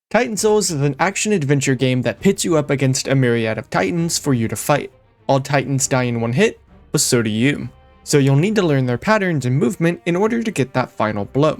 Titan Souls is an action-adventure game that pits you up against a myriad of titans for you to fight. All titans die in one hit, but so do you. So you'll need to learn their patterns and movement in order to get that final blow.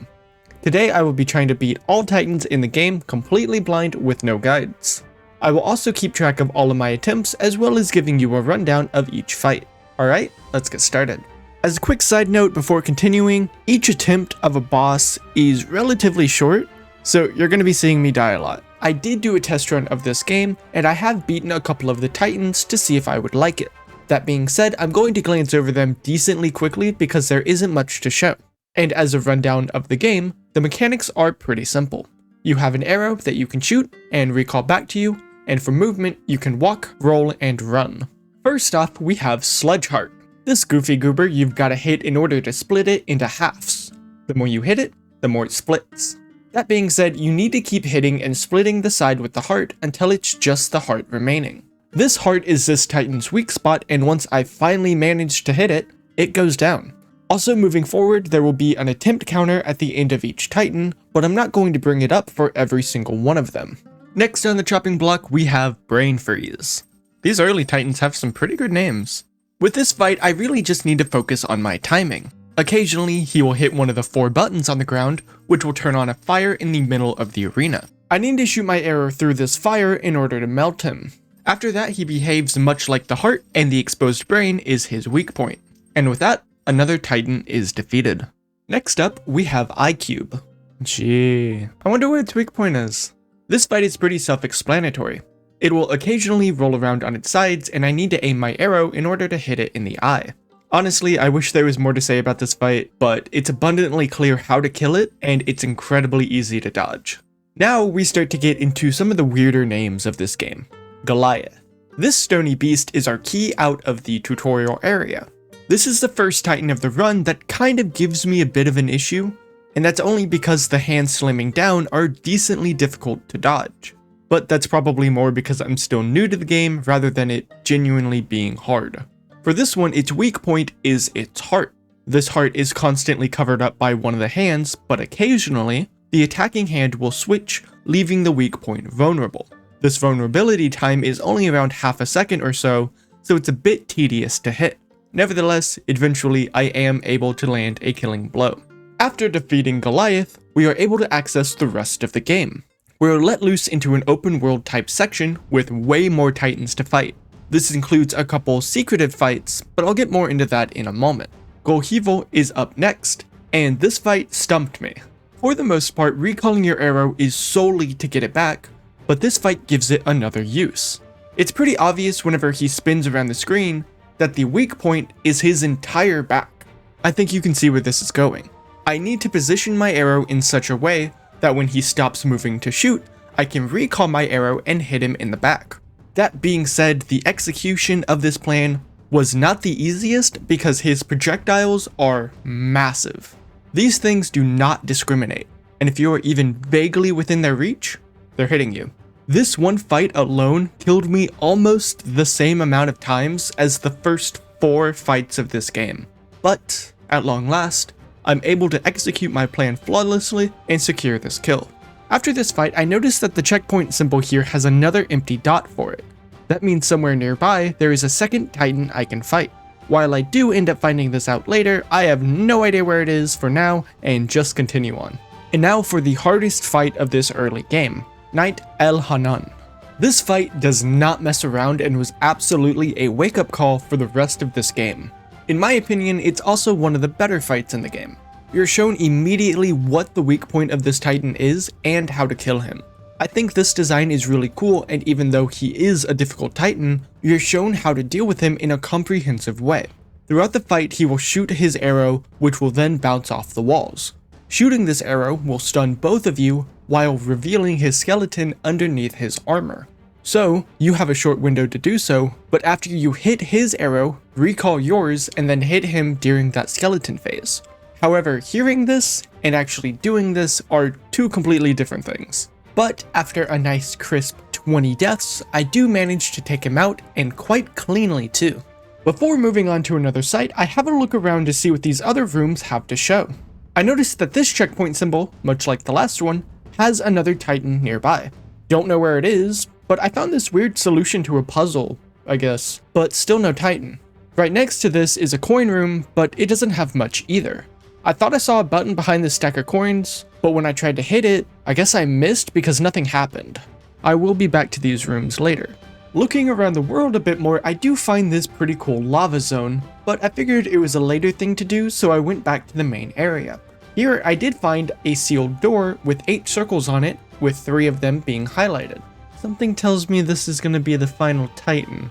Today I will be trying to beat all titans in the game completely blind with no guides. I will also keep track of all of my attempts as well as giving you a rundown of each fight. Alright, let's get started. As a quick side note before continuing, each attempt of a boss is relatively short, so you're going to be seeing me die a lot. I did do a test run of this game, and I have beaten a couple of the titans to see if I would like it. That being said, I'm going to glance over them decently quickly because there isn't much to show. And as a rundown of the game, the mechanics are pretty simple. You have an arrow that you can shoot and recall back to you, and for movement, you can walk, roll, and run. First off, we have Sludge Heart. This goofy goober you've got to hit in order to split it into halves. The more you hit it, the more it splits. That being said, you need to keep hitting and splitting the side with the heart until it's just the heart remaining. This heart is this titan's weak spot, and once I finally manage to hit it, it goes down. Also moving forward, there will be an attempt counter at the end of each titan, but I'm not going to bring it up for every single one of them. Next on the chopping block, we have Brain Freeze. These early titans have some pretty good names. With this fight, I really just need to focus on my timing. Occasionally, he will hit one of the 4 buttons on the ground, which will turn on a fire in the middle of the arena. I need to shoot my arrow through this fire in order to melt him. After that, he behaves much like the heart, and the exposed brain is his weak point. And with that, another titan is defeated. Next up, we have iCube. Gee, I wonder what its weak point is. This fight is pretty self-explanatory. It will occasionally roll around on its sides, and I need to aim my arrow in order to hit it in the eye. Honestly, I wish there was more to say about this fight, but it's abundantly clear how to kill it, and it's incredibly easy to dodge. Now we start to get into some of the weirder names of this game. Goliath. This stony beast is our key out of the tutorial area. This is the first titan of the run that kind of gives me a bit of an issue, and that's only because the hands slamming down are decently difficult to dodge. But that's probably more because I'm still new to the game rather than it genuinely being hard. For this one, its weak point is its heart. This heart is constantly covered up by one of the hands, but occasionally, the attacking hand will switch, leaving the weak point vulnerable. This vulnerability time is only around half a second or so it's a bit tedious to hit. Nevertheless, eventually I am able to land a killing blow. After defeating Goliath, we are able to access the rest of the game. We're let loose into an open world type section with way more titans to fight. This includes a couple secretive fights, but I'll get more into that in a moment. Golhivo is up next, and this fight stumped me. For the most part, recalling your arrow is solely to get it back, but this fight gives it another use. It's pretty obvious whenever he spins around the screen that the weak point is his entire back. I think you can see where this is going. I need to position my arrow in such a way that when he stops moving to shoot, I can recall my arrow and hit him in the back. That being said, the execution of this plan was not the easiest because his projectiles are massive. These things do not discriminate, and if you are even vaguely within their reach, they're hitting you. This one fight alone killed me almost the same amount of times as the first 4 fights of this game. But, at long last, I'm able to execute my plan flawlessly and secure this kill. After this fight, I noticed that the checkpoint symbol here has another empty dot for it. That means somewhere nearby, there is a second titan I can fight. While I do end up finding this out later, I have no idea where it is for now and just continue on. And now for the hardest fight of this early game, Knight El Hanan. This fight does not mess around and was absolutely a wake-up call for the rest of this game. In my opinion, it's also one of the better fights in the game. You're shown immediately what the weak point of this titan is and how to kill him. I think this design is really cool, and even though he is a difficult titan, you're shown how to deal with him in a comprehensive way. Throughout the fight, he will shoot his arrow, which will then bounce off the walls. Shooting this arrow will stun both of you while revealing his skeleton underneath his armor. So, you have a short window to do so, but after you hit his arrow, recall yours and then hit him during that skeleton phase. However, hearing this and actually doing this are 2 completely different things. But after a nice crisp 20 deaths, I do manage to take him out, and quite cleanly too. Before moving on to another site, I have a look around to see what these other rooms have to show. I noticed that this checkpoint symbol, much like the last one, has another Titan nearby. Don't know where it is, but I found this weird solution to a puzzle, I guess, but still no Titan. Right next to this is a coin room, but it doesn't have much either. I thought I saw a button behind the stack of coins, but when I tried to hit it, I guess I missed because nothing happened. I will be back to these rooms later. Looking around the world a bit more, I do find this pretty cool lava zone, but I figured it was a later thing to do, so I went back to the main area. Here I did find a sealed door with 8 circles on it, with 3 of them being highlighted. Something tells me this is going to be the final Titan.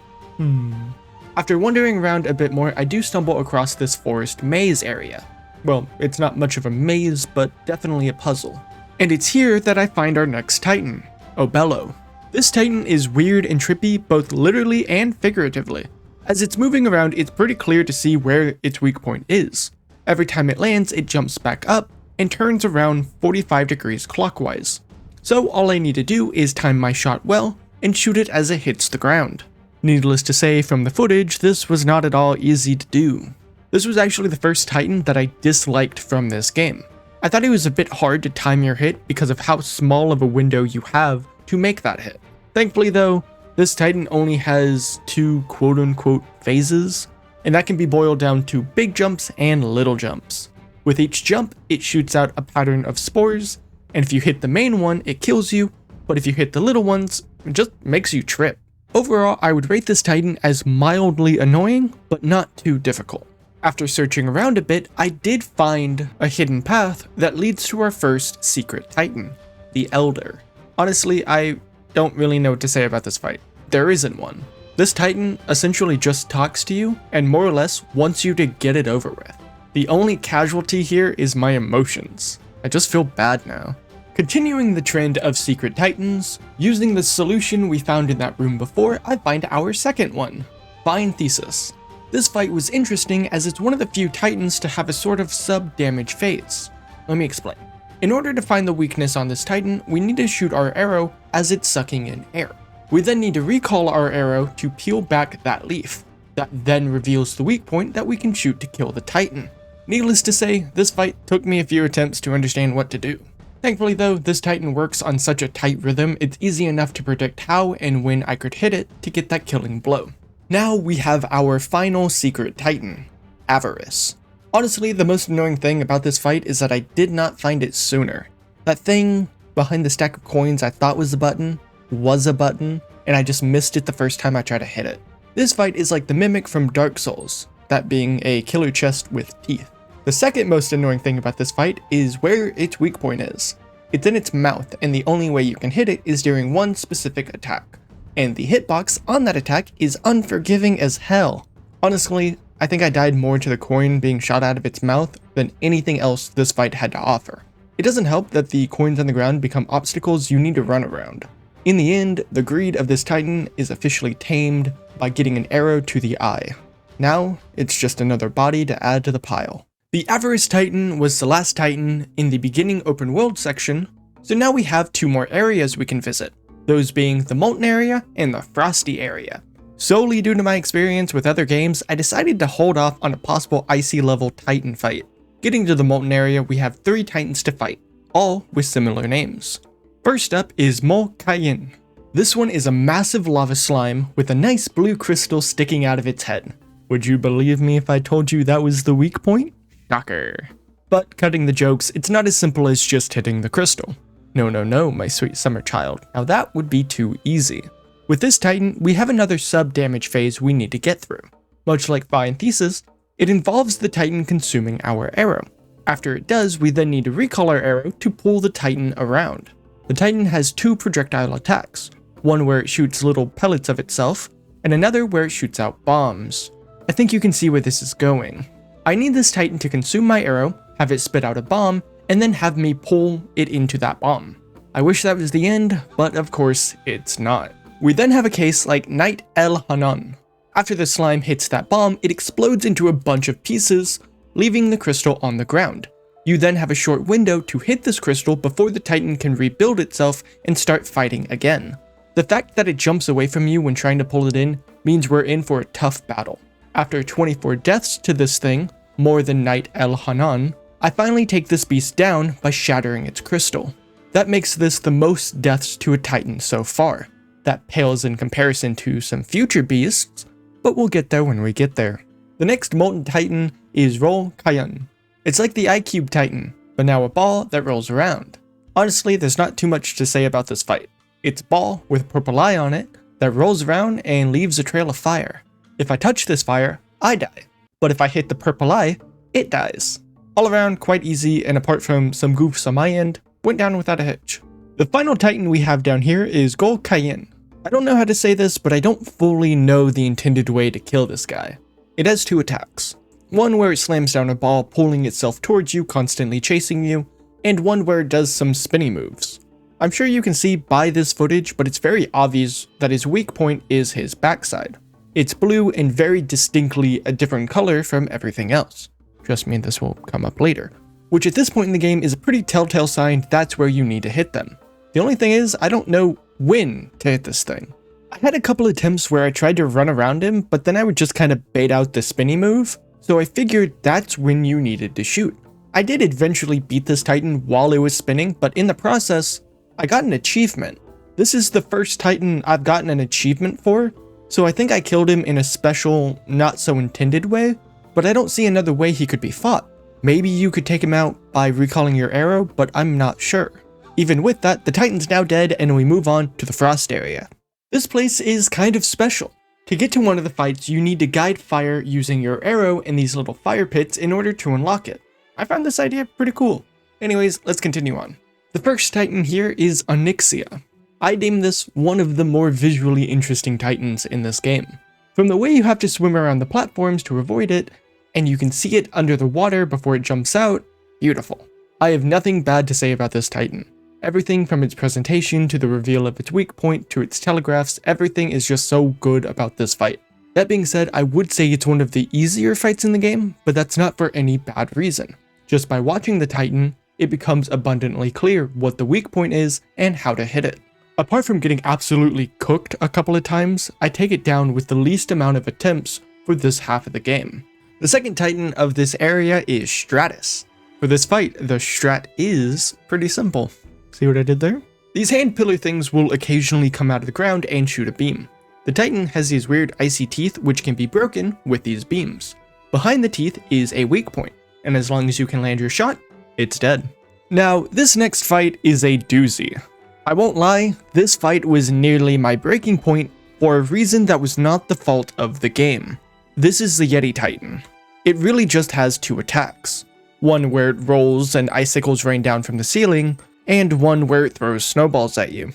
After wandering around a bit more, I do stumble across this forest maze area. Well, it's not much of a maze, but definitely a puzzle. And it's here that I find our next Titan, Obello. This Titan is weird and trippy, both literally and figuratively. As it's moving around, it's pretty clear to see where its weak point is. Every time it lands, it jumps back up and turns around 45 degrees clockwise. So all I need to do is time my shot well and shoot it as it hits the ground. Needless to say, from the footage, this was not at all easy to do. This was actually the first Titan that I disliked from this game. I thought it was a bit hard to time your hit because of how small of a window you have to make that hit. Thankfully though, this Titan only has 2 quote-unquote phases, and that can be boiled down to big jumps and little jumps. With each jump, it shoots out a pattern of spores, and if you hit the main one, it kills you, but if you hit the little ones, it just makes you trip. Overall, I would rate this Titan as mildly annoying, but not too difficult. After searching around a bit, I did find a hidden path that leads to our first secret Titan, the Elder. Honestly, I don't really know what to say about this fight. There isn't one. This Titan essentially just talks to you and more or less wants you to get it over with. The only casualty here is my emotions. I just feel bad now. Continuing the trend of secret Titans, using the solution we found in that room before, I find our second one, Fine Thesis. This fight was interesting as it's one of the few Titans to have a sort of sub-damage phase. Let me explain. In order to find the weakness on this Titan, we need to shoot our arrow as it's sucking in air. We then need to recall our arrow to peel back that leaf. That then reveals the weak point that we can shoot to kill the Titan. Needless to say, this fight took me a few attempts to understand what to do. Thankfully though, this Titan works on such a tight rhythm, it's easy enough to predict how and when I could hit it to get that killing blow. Now we have our final secret Titan, Avarice. Honestly, the most annoying thing about this fight is that I did not find it sooner. That thing behind the stack of coins I thought was a button, and I just missed it the first time I tried to hit it. This fight is like the Mimic from Dark Souls, that being a killer chest with teeth. The second most annoying thing about this fight is where its weak point is. It's in its mouth, and the only way you can hit it is during one specific attack. And the hitbox on that attack is unforgiving as hell. Honestly, I think I died more to the coin being shot out of its mouth than anything else this fight had to offer. It doesn't help that the coins on the ground become obstacles you need to run around. In the end, the greed of this Titan is officially tamed by getting an arrow to the eye. Now, it's just another body to add to the pile. The Avarice Titan was the last Titan in the beginning open world section, so now we have 2 more areas we can visit, those being the Molten Area and the Frosty Area. Solely due to my experience with other games, I decided to hold off on a possible icy level Titan fight. Getting to the Molten Area, we have 3 Titans to fight, all with similar names. First up is Molten. This one is a massive lava slime with a nice blue crystal sticking out of its head. Would you believe me if I told you that was the weak point? Shocker. But cutting the jokes, it's not as simple as just hitting the crystal. No, my sweet summer child. Now that would be too easy. With this Titan, we have another sub-damage phase we need to get through. Much like Fine Thesis, it involves the Titan consuming our arrow. After it does, we then need to recall our arrow to pull the Titan around. The Titan has 2 projectile attacks, one where it shoots little pellets of itself, and another where it shoots out bombs. I think you can see where this is going. I need this Titan to consume my arrow, have it spit out a bomb, and then have me pull it into that bomb. I wish that was the end, but of course, it's not. We then have a case like Night El Hanan. After the slime hits that bomb, it explodes into a bunch of pieces, leaving the crystal on the ground. You then have a short window to hit this crystal before the Titan can rebuild itself and start fighting again. The fact that it jumps away from you when trying to pull it in means we're in for a tough battle. After 24 deaths to this thing, more than Night El Hanan, I finally take this beast down by shattering its crystal. That makes this the most deaths to a Titan so far. That pales in comparison to some future beasts, but we'll get there when we get there. The next Molten Titan is Roll Kayan. It's like the iCube Titan, but now a ball that rolls around. Honestly, there's not too much to say about this fight. It's a ball with a purple eye on it that rolls around and leaves a trail of fire. If I touch this fire, I die. But if I hit the purple eye, it dies. All around quite easy, and apart from some goofs on my end, went down without a hitch. The final Titan we have down here is Gol Kayin. I don't know how to say this, but I don't fully know the intended way to kill this guy. It has two attacks. One where it slams down a ball, pulling itself towards you, constantly chasing you, and one where it does some spinny moves. I'm sure you can see by this footage, but it's very obvious that his weak point is his backside. It's blue and very distinctly a different color from everything else. Trust me, this will come up later. Which at this point in the game is a pretty telltale sign that's where you need to hit them. The only thing is, I don't know when to hit this thing. I had a couple attempts where I tried to run around him, but then I would just kind of bait out the spinny move, so I figured that's when you needed to shoot. I did eventually beat this Titan while it was spinning, but in the process, I got an achievement. This is the first Titan I've gotten an achievement for, so I think I killed him in a special, not so intended way, but I don't see another way he could be fought. Maybe you could take him out by recalling your arrow, but I'm not sure. Even with that, the Titan's now dead and we move on to the Frost Area. This place is kind of special. To get to one of the fights, you need to guide fire using your arrow in these little fire pits in order to unlock it. I found this idea pretty cool. Anyways, let's continue on. The first Titan here is Onyxia. I deem this one of the more visually interesting Titans in this game. From the way you have to swim around the platforms to avoid it, and you can see it under the water before it jumps out, beautiful. I have nothing bad to say about this Titan. Everything from its presentation to the reveal of its weak point to its telegraphs, everything is just so good about this fight. That being said, I would say it's one of the easier fights in the game, but that's not for any bad reason. Just by watching the Titan, it becomes abundantly clear what the weak point is and how to hit it. Apart from getting absolutely cooked a couple of times, I take it down with the least amount of attempts for this half of the game. The second Titan of this area is Stratus. For this fight, the strat is pretty simple. See what I did there? These hand pillar things will occasionally come out of the ground and shoot a beam. The Titan has these weird icy teeth which can be broken with these beams. Behind the teeth is a weak point, and as long as you can land your shot, it's dead. Now, this next fight is a doozy. I won't lie, this fight was nearly my breaking point for a reason that was not the fault of the game. This is the Yeti Titan. It really just has two attacks. One where it rolls and icicles rain down from the ceiling, and one where it throws snowballs at you.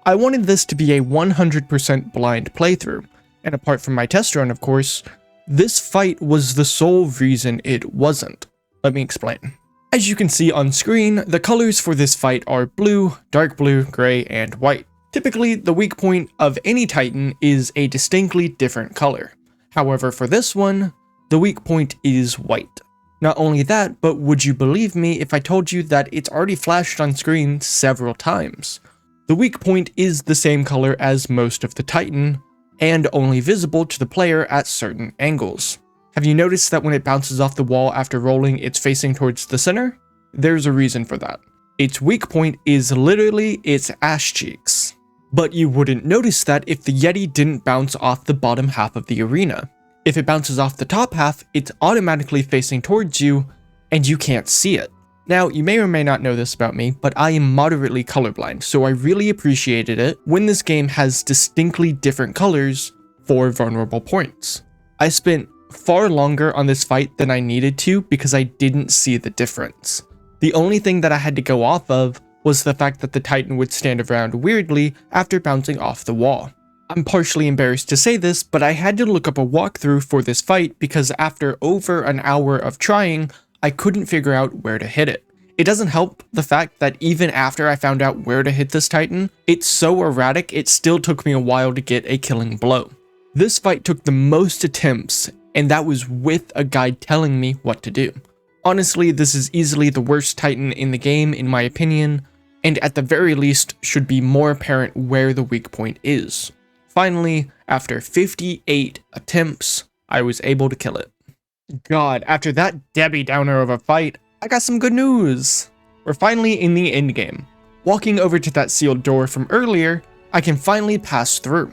I wanted this to be a 100% blind playthrough, and apart from my test run of course, this fight was the sole reason it wasn't. Let me explain. As you can see on screen, the colors for this fight are blue, dark blue, gray, and white. Typically, the weak point of any Titan is a distinctly different color. However, for this one, the weak point is white. Not only that, but would you believe me if I told you that it's already flashed on screen several times? The weak point is the same color as most of the Titan, and only visible to the player at certain angles. Have you noticed that when it bounces off the wall after rolling, it's facing towards the center? There's a reason for that. Its weak point is literally its ass cheeks. But you wouldn't notice that if the Yeti didn't bounce off the bottom half of the arena. If it bounces off the top half, it's automatically facing towards you, and you can't see it. Now, you may or may not know this about me, but I am moderately colorblind, so I really appreciated it when this game has distinctly different colors for vulnerable points. I spent far longer on this fight than I needed to because I didn't see the difference. The only thing that I had to go off of was the fact that the Titan would stand around weirdly after bouncing off the wall. I'm partially embarrassed to say this, but I had to look up a walkthrough for this fight because after over an hour of trying, I couldn't figure out where to hit it. It doesn't help the fact that even after I found out where to hit this Titan, it's so erratic it still took me a while to get a killing blow. This fight took the most attempts, and that was with a guide telling me what to do. Honestly, this is easily the worst Titan in the game in my opinion, and at the very least should be more apparent where the weak point is. Finally, after 58 attempts, I was able to kill it. God, after that Debbie Downer of a fight, I got some good news. We're finally in the endgame. Walking over to that sealed door from earlier, I can finally pass through.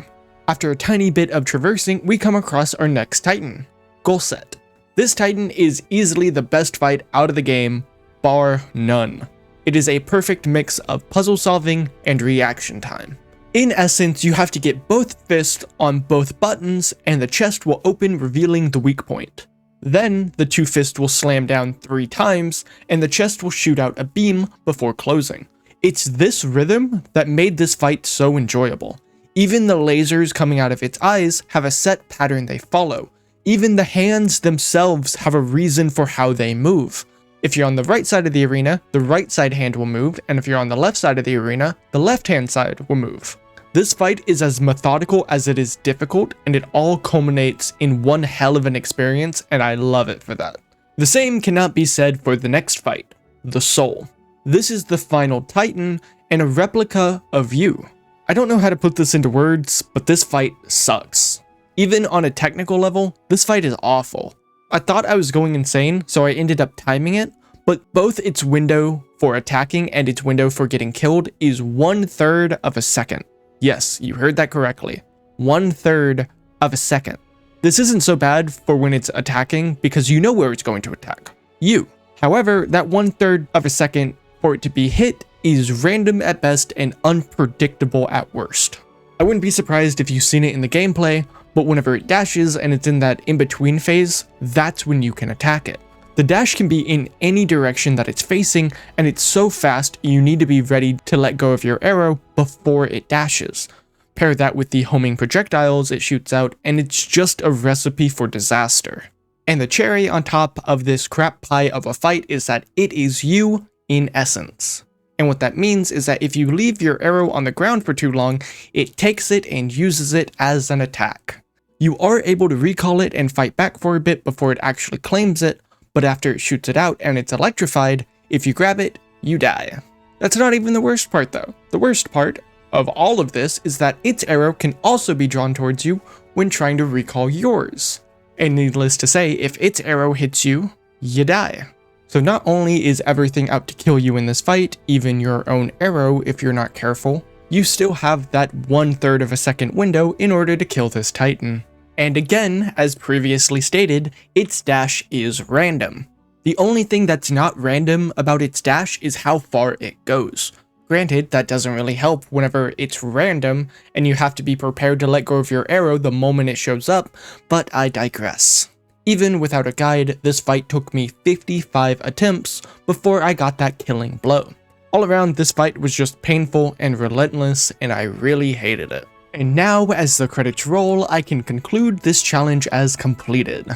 After a tiny bit of traversing, we come across our next Titan, Gulset. This Titan is easily the best fight out of the game, bar none. It is a perfect mix of puzzle solving and reaction time. In essence, you have to get both fists on both buttons and the chest will open, revealing the weak point. Then, the two fists will slam down 3 times and the chest will shoot out a beam before closing. It's this rhythm that made this fight so enjoyable. Even the lasers coming out of its eyes have a set pattern they follow. Even the hands themselves have a reason for how they move. If you're on the right side of the arena, the right side hand will move, and if you're on the left side of the arena, the left hand side will move. This fight is as methodical as it is difficult, and it all culminates in one hell of an experience, and I love it for that. The same cannot be said for the next fight, the Soul. This is the final Titan, and a replica of you. I don't know how to put this into words, but this fight sucks. Even on a technical level, this fight is awful. I thought I was going insane, so I ended up timing it, but both its window for attacking and its window for getting killed is 1/3 of a second. Yes, you heard that correctly. 1/3 of a second. This isn't so bad for when it's attacking because you know where it's going to attack. You. However, that 1/3 of a second for it to be hit is random at best and unpredictable at worst. I wouldn't be surprised if you've seen it in the gameplay, but whenever it dashes and it's in that in-between phase, that's when you can attack it. The dash can be in any direction that it's facing, and it's so fast you need to be ready to let go of your arrow before it dashes. Pair that with the homing projectiles it shoots out, and it's just a recipe for disaster. And the cherry on top of this crap pie of a fight is that it is you in essence. And what that means is that if you leave your arrow on the ground for too long, it takes it and uses it as an attack. You are able to recall it and fight back for a bit before it actually claims it, but after it shoots it out and it's electrified, if you grab it, you die. That's not even the worst part though. The worst part of all of this is that its arrow can also be drawn towards you when trying to recall yours. And needless to say, if its arrow hits you, you die. So not only is everything out to kill you in this fight, even your own arrow if you're not careful, you still have that 1/3 of a second window in order to kill this Titan. And again, as previously stated, its dash is random. The only thing that's not random about its dash is how far it goes. Granted, that doesn't really help whenever it's random and you have to be prepared to let go of your arrow the moment it shows up, but I digress. Even without a guide, this fight took me 55 attempts before I got that killing blow. All around, this fight was just painful and relentless, and I really hated it. And now, as the credits roll, I can conclude this challenge as completed.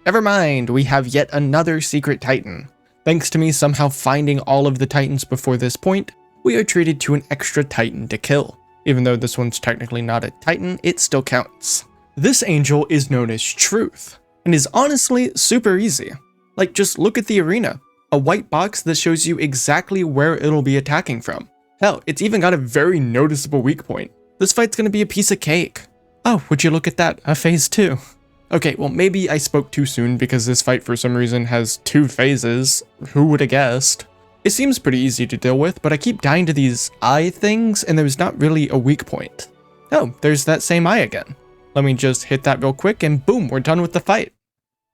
Never mind, we have yet another secret Titan. Thanks to me somehow finding all of the Titans before this point, we are treated to an extra Titan to kill. Even though this one's technically not a Titan, it still counts. This angel is known as Truth, and is honestly super easy. Like, just look at the arena. A white box that shows you exactly where it'll be attacking from. Hell, it's even got a very noticeable weak point. This fight's gonna be a piece of cake. Oh, would you look at that, a phase 2. Okay, well maybe I spoke too soon because this fight for some reason has 2 phases. Who would have guessed? It seems pretty easy to deal with, but I keep dying to these eye things and there's not really a weak point. Oh, there's that same eye again. Let me just hit that real quick and boom, we're done with the fight.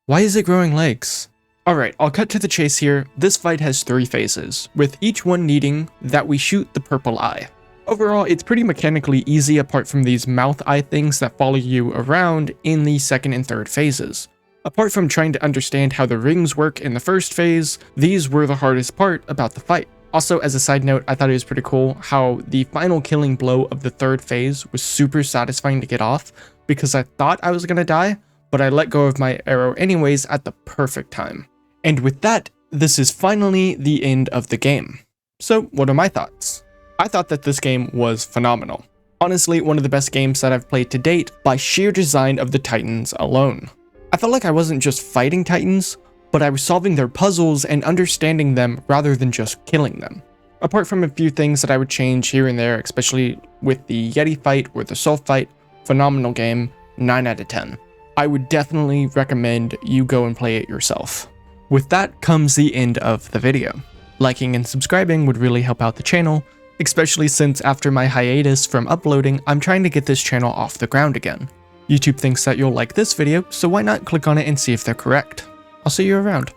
Why is it growing legs? Alright, I'll cut to the chase here. This fight has 3 phases, with each one needing that we shoot the purple eye. Overall, it's pretty mechanically easy apart from these mouth eye things that follow you around in the second and third phases. Apart from trying to understand how the rings work in the first phase, these were the hardest part about the fight. Also, as a side note, I thought it was pretty cool how the final killing blow of the third phase was super satisfying to get off, because I thought I was gonna die, but I let go of my arrow anyways at the perfect time. And with that, this is finally the end of the game. So what are my thoughts? I thought that this game was phenomenal. Honestly, one of the best games that I've played to date by sheer design of the Titans alone. I felt like I wasn't just fighting Titans, but I was solving their puzzles and understanding them rather than just killing them. Apart from a few things that I would change here and there, especially with the Yeti fight or the Soul fight, phenomenal game, 9 out of 10. I would definitely recommend you go and play it yourself. With that comes the end of the video. Liking and subscribing would really help out the channel, especially since after my hiatus from uploading, I'm trying to get this channel off the ground again. YouTube thinks that you'll like this video, so why not click on it and see if they're correct. I'll see you around.